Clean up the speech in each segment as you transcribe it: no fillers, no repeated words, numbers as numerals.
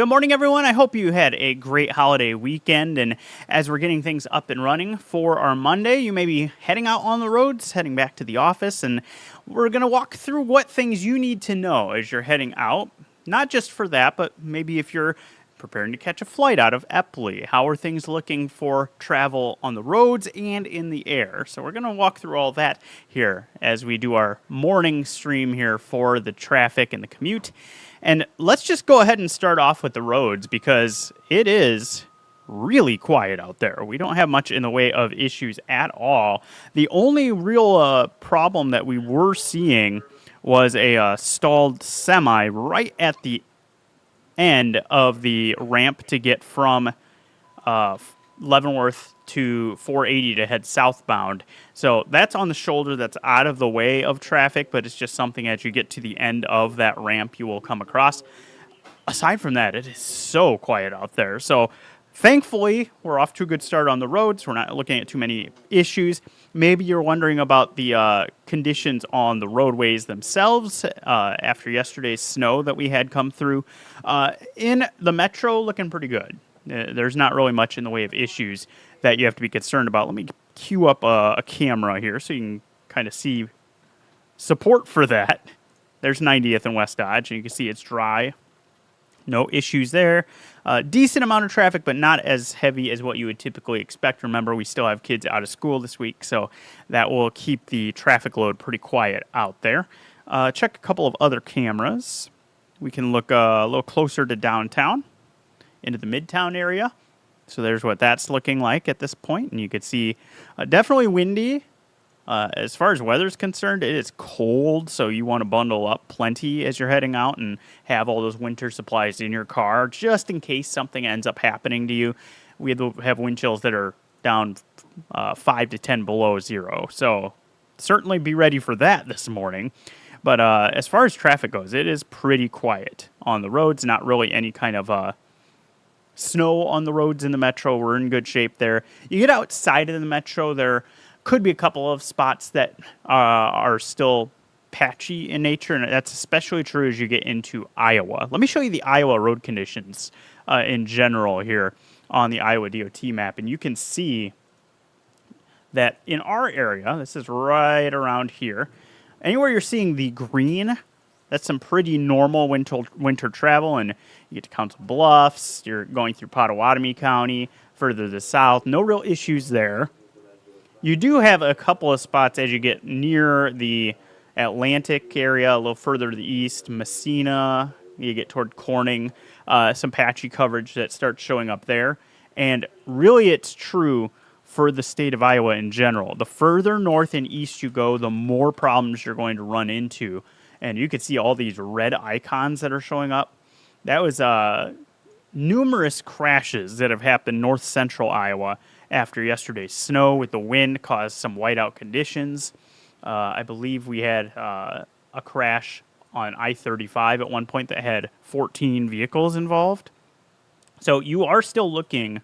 Good morning, everyone. I hope you had a great holiday weekend. And as we're getting things up and running for our Monday, you may be heading out on the roads, heading back to the office. And we're going to walk through what things you need to know as you're heading out. Not just for that, but maybe if you're preparing to catch a flight out of Epley. How are things looking for travel on the roads and in the air? So we're going to walk through all that here as we do our morning stream here for the traffic and the commute. And let's just go ahead and start off with the roads because it is really quiet out there. We don't have much in the way of issues at all. The only real problem that we were seeing was a stalled semi right at the end of the ramp to get from Leavenworth to 480 to head southbound. So that's on the shoulder. That's out of the way of traffic, but it's just something as you get to the end of that ramp you will come across. Aside from that, it is so quiet out there. So thankfully, we're off to a good start on the roads. We're not looking at too many issues. Maybe you're wondering about the conditions on the roadways themselves after yesterday's snow that we had come through. In the metro, looking pretty good. There's not really much in the way of issues that you have to be concerned about. Let me cue up a camera here so you can kind of see support for that. There's 90th and West Dodge, and you can see it's dry. No issues there. Decent amount of traffic, but not as heavy as what you would typically expect. Remember, we still have kids out of school this week, so that will keep the traffic load pretty quiet out there. Check a couple of other cameras. We can look a little closer to downtown, into the Midtown area. So there's what that's looking like at this point. And you can see definitely windy. As far as weather's concerned, it is cold, so you want to bundle up plenty as you're heading out and have all those winter supplies in your car just in case something ends up happening to you. We have wind chills that are down 5 to 10 below zero. So certainly be ready for that this morning. But as far as traffic goes, it is pretty quiet on the roads. Not really any kind of snow on the roads in the metro. We're in good shape there. You get outside of the metro, there could be a couple of spots that are still patchy in nature, and that's especially true as you get into Iowa. Let me show you the Iowa road conditions in general here on the Iowa DOT map, and you can see that in our area, this is right around here, anywhere you're seeing the green, that's some pretty normal winter travel, and you get to Council Bluffs, you're going through Pottawatomie County, further to the south, no real issues there. You do have a couple of spots as you get near the Atlantic area, a little further to the east, Messina, you get toward Corning, some patchy coverage that starts showing up there. And really it's true for the state of Iowa in general. The further north and east you go, the more problems you're going to run into. And you can see all these red icons that are showing up. That was numerous crashes that have happened north central Iowa after yesterday's snow with the wind caused some whiteout conditions. I believe we had a crash on I-35 at one point that had 14 vehicles involved. So you are still looking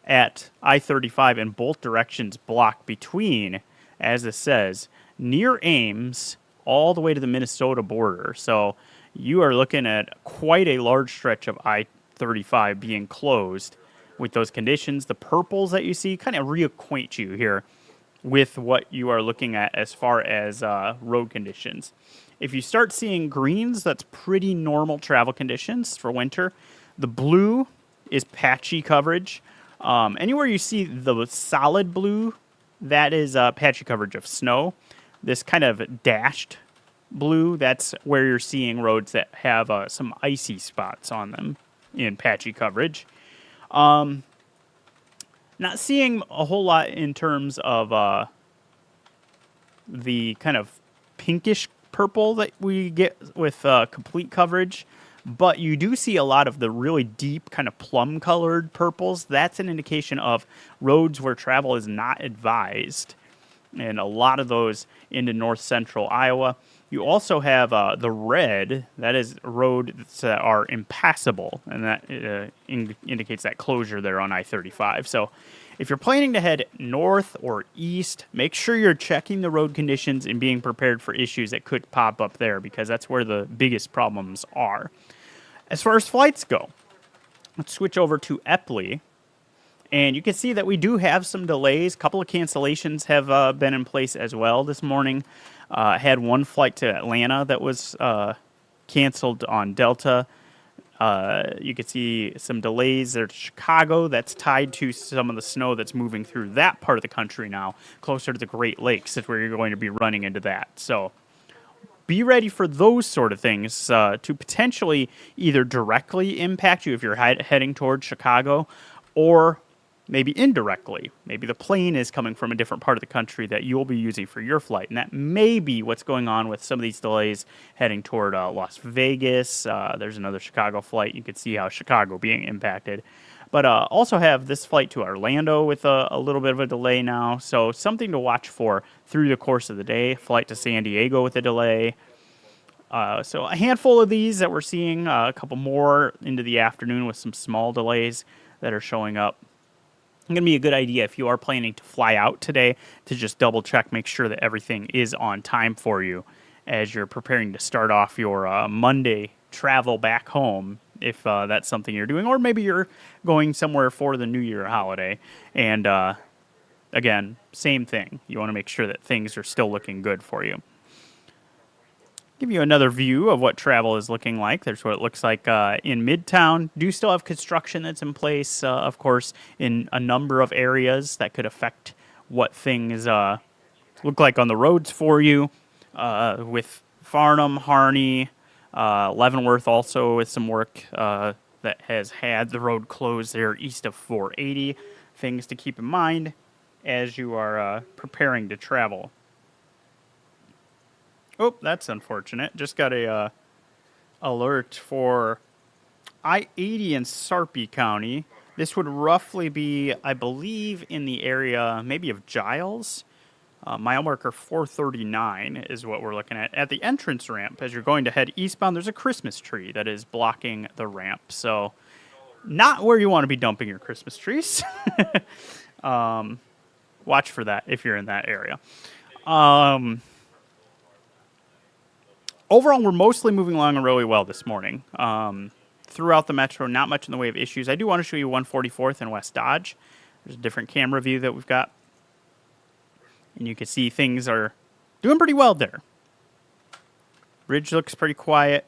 at I-35 in both directions blocked between, as it says, near Ames all the way to the Minnesota border. So you are looking at quite a large stretch of I-35 being closed with those conditions. The purples that you see kind of reacquaint you here with what you are looking at as far as road conditions. If you start seeing greens, that's pretty normal travel conditions for winter. The blue is patchy coverage. Anywhere you see the solid blue, that is patchy coverage of snow. This kind of dashed blue, that's where you're seeing roads that have some icy spots on them in patchy coverage. Not seeing a whole lot in terms of the kind of pinkish purple that we get with complete coverage, but you do see a lot of the really deep kind of plum colored purples. That's an indication of roads where travel is not advised, and a lot of those into north central Iowa. You also have the red, that is roads that are impassable, and that indicates that closure there on I-35. So if you're planning to head north or east, make sure you're checking the road conditions and being prepared for issues that could pop up there, because that's where the biggest problems are. As far as flights go, Let's switch over to Epley. And you can see that we do have some delays. A couple of cancellations have been in place as well this morning. Had one flight to Atlanta that was canceled on Delta. You can see some delays there to Chicago. That's tied to some of the snow that's moving through that part of the country now, closer to the Great Lakes. That's where you're going to be running into that. So be ready for those sort of things to potentially either directly impact you if you're heading towards Chicago, or maybe indirectly. Maybe the plane is coming from a different part of the country that you'll be using for your flight. And that may be what's going on with some of these delays heading toward Las Vegas. There's another Chicago flight. You could see how Chicago being impacted. But also have this flight to Orlando with a little bit of a delay now. So something to watch for through the course of the day. Flight to San Diego with a delay. So a handful of these that we're seeing. A couple more into the afternoon with some small delays that are showing up. Going to be a good idea if you are planning to fly out today to just double check, make sure that everything is on time for you as you're preparing to start off your Monday travel back home, if that's something you're doing, or maybe you're going somewhere for the New Year holiday. And again, same thing. You want to make sure that things are still looking good for you. Give you another view of what travel is looking like. There's what it looks like in Midtown. Do still have construction that's in place, of course, in a number of areas that could affect what things look like on the roads for you. With Farnham, Harney, Leavenworth also with some work that has had the road closed there east of 480. Things to keep in mind as you are preparing to travel. Oh, that's unfortunate. Just got a alert for I-80 in Sarpy County. This would roughly be, I believe, in the area maybe of Giles. Mile marker 439 is what we're looking at. At the entrance ramp, as you're going to head eastbound, there's a Christmas tree that is blocking the ramp. So not where you want to be dumping your Christmas trees. Watch for that if you're in that area. Overall, we're mostly moving along really well this morning. Throughout the metro, not much in the way of issues. I do want to show you 144th and West Dodge. There's a different camera view that we've got. And you can see things are doing pretty well there. Bridge looks pretty quiet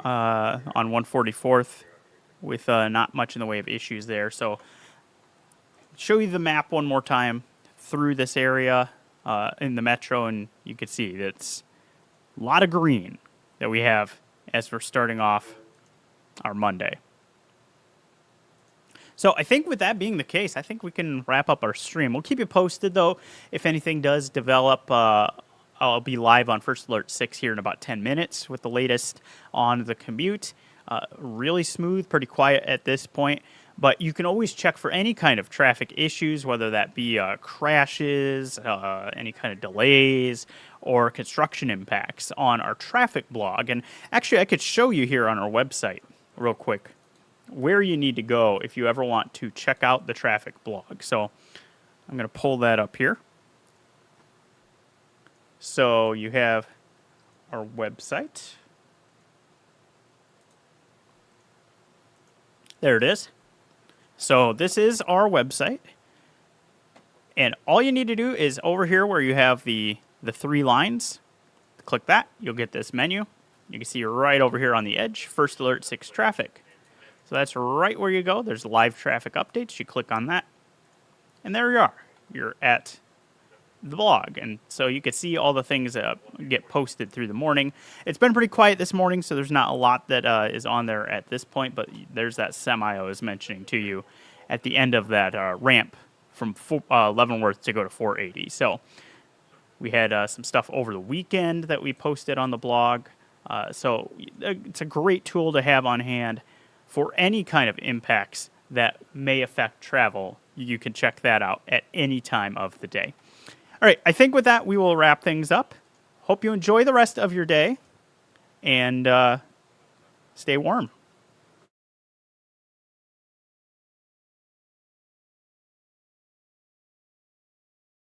on 144th with not much in the way of issues there. So show you the map one more time through this area in the metro, and you can see that's a lot of green that we have as we're starting off our Monday. So I think with that being the case, I think we can wrap up our stream. We'll keep you posted, though. If anything does develop, I'll be live on First Alert 6 here in about 10 minutes with the latest on the commute. Really smooth, pretty quiet at this point. But you can always check for any kind of traffic issues, whether that be crashes, any kind of delays, or construction impacts on our traffic blog. And actually, I could show you here on our website real quick where you need to go if you ever want to check out the traffic blog. So I'm going to pull that up here. So you have our website. There it is. So this is our website. And all you need to do is over here where you have the three lines, click that. You'll get this menu. You can see right over here on the edge, First Alert 6 traffic. So that's right where you go. There's live traffic updates. You click on that. And there you are. You're at the blog. And so you can see all the things that get posted through the morning. It's been pretty quiet this morning, so there's not a lot that is on there at this point. But there's that semi I was mentioning to you at the end of that ramp from Leavenworth to go to 480. So we had some stuff over the weekend that we posted on the blog. So it's a great tool to have on hand for any kind of impacts that may affect travel. You can check that out at any time of the day. All right, I think with that, we will wrap things up. Hope you enjoy the rest of your day, and stay warm.